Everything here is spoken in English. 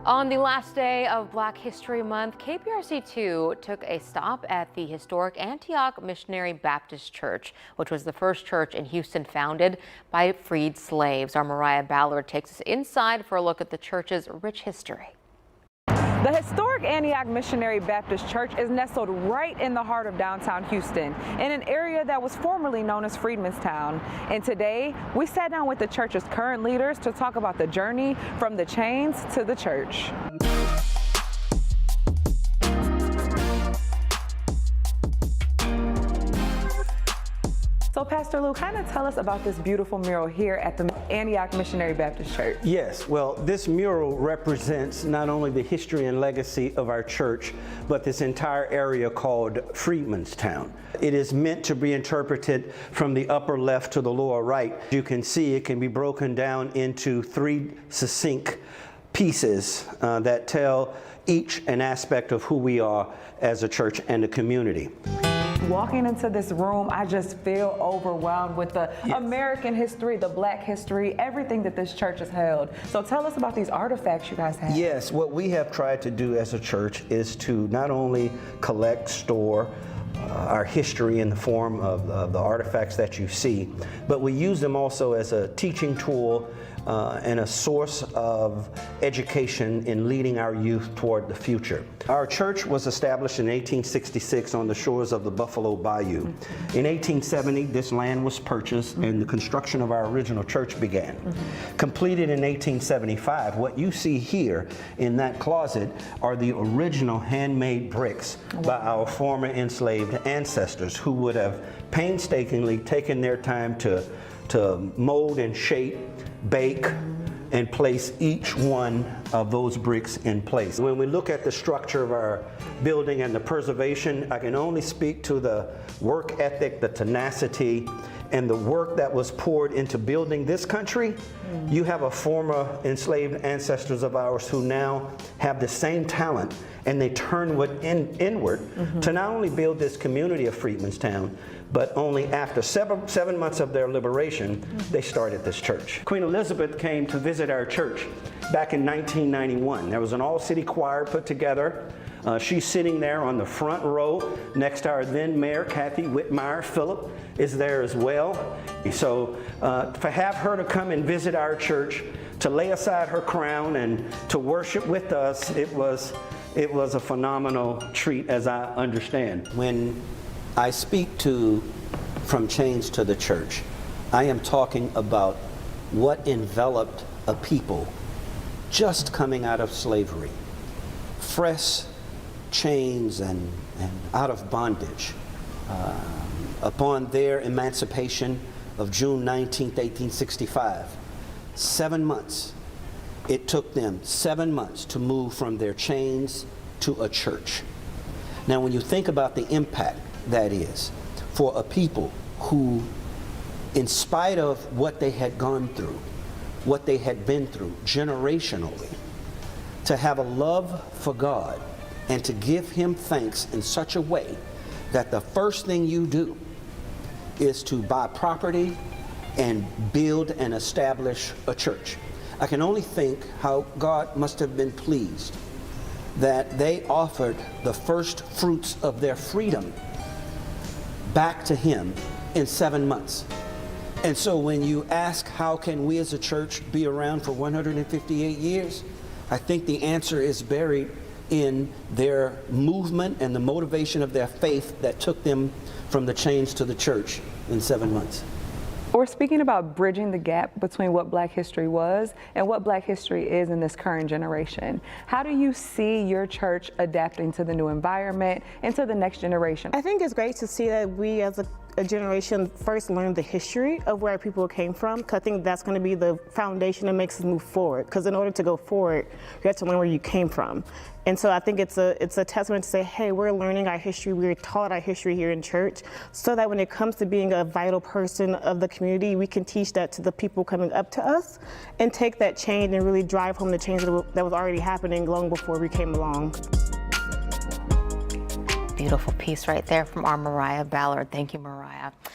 On the last day of Black History Month, KPRC2 took a stop at the historic Antioch Missionary Baptist Church, which was the first church in Houston founded by freed slaves. Our Mariah Ballard takes us inside for a look at the church's rich history. The historic Antioch Missionary Baptist Church is nestled right in the heart of downtown Houston, in an area that was formerly known as Freedman's Town. And today, we sat down with the church's current leaders to talk about the journey from the chains to the church. So Pastor Lou, kind of tell us about this beautiful mural here at the Antioch Missionary Baptist Church. Yes, well, this mural represents not only the history and legacy of our church, but this entire area called Freedman's Town. It is meant to be interpreted from the upper left to the lower right. You can see it can be broken down into three succinct pieces that tell each an aspect of who we are as a church and a community. Walking into this room, I just feel overwhelmed with the American history, the Black history, everything that this church has held. So tell us about these artifacts you guys have. Yes, what we have tried to do as a church is to not only collect, store our history in the form of the artifacts that you see, but we use them also as a teaching tool and a source of education in leading our youth toward the future. Our church was established in 1866 on the shores of the Buffalo Bayou. In 1870, this land was purchased and the construction of our original church began. Completed in 1875, what you see here in that closet are the original handmade bricks by our former enslaved ancestors who would have painstakingly taken their time to mold and shape, bake, and place each one of those bricks in place. When we look at the structure of our building and the preservation, I can only speak to the work ethic, the tenacity, and the work that was poured into building this country. You have a former enslaved ancestors of ours who now have the same talent, and they turn inward to not only build this community of Freedman's Town, but only after 7 months of their liberation, they started this church. Queen Elizabeth came to visit our church back in 1991. There was an all-city choir put together. She's sitting there on the front row next to our then Mayor, Kathy Whitmire. Phillip is there as well. So to have her to come and visit our church, to lay aside her crown and to worship with us, it was a phenomenal treat, as I understand. When I speak to from chains to the church, I am talking about what enveloped a people just coming out of slavery. Fresh chains and out of bondage. Upon their emancipation of June 19th, 1865, 7 months. It took them 7 months to move from their chains to a church. Now, when you think about the impact that is for a people who, in spite of what they had gone through, what they had been through generationally, to have a love for God and to give Him thanks in such a way that the first thing you do is to buy property and build and establish a church. I can only think how God must have been pleased that they offered the first fruits of their freedom back to Him in 7 months. And so when you ask how can we as a church be around for 158 years, I think the answer is buried in their movement and the motivation of their faith that took them from the chains to the church in 7 months. We're speaking about bridging the gap between what Black history was and what Black history is in this current generation. How do you see your church adapting to the new environment and to the next generation? I think it's great to see that we as a generation first learn the history of where people came from, because I think that's going to be the foundation that makes us move forward. Because in order to go forward, you have to learn where you came from. And so I think it's a testament to say, hey, we're learning our history, we're taught our history here in church, so that when it comes to being a vital person of the community, we can teach that to the people coming up to us and take that change and really drive home the change that was already happening long before we came along. Beautiful piece right there from our Mariah Ballard. Thank you, Mariah.